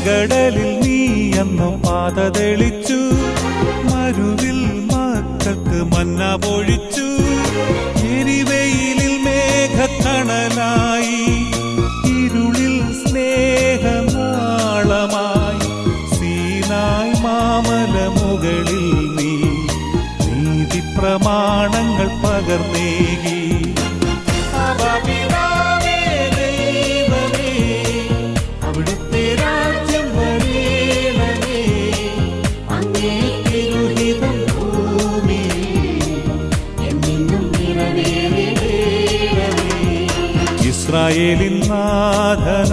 ചെങ്കടലിൽ നീ അന്നു പാത തെളിച്ചു, മരുവിൽ മക്കൾക്ക് മന്ന പൊഴിച്ചു. എരിവെയിലിൽ മേഘക്കണലായി, ഇരുളിൽ സ്നേഹനാളമായി. സീനായ് മാമല മുകളിൽ നീ നീതി പ്രമാണങ്ങൾ പകർന്നേകി. അവിടുത്തെ രാജ്യം വരേണമേ, അങ്ങേ തിരുഹിതം ഭൂമിയിൽ എന്നും നിറവേറേണമേ. ഇസ്രായേലിൻ നാഥന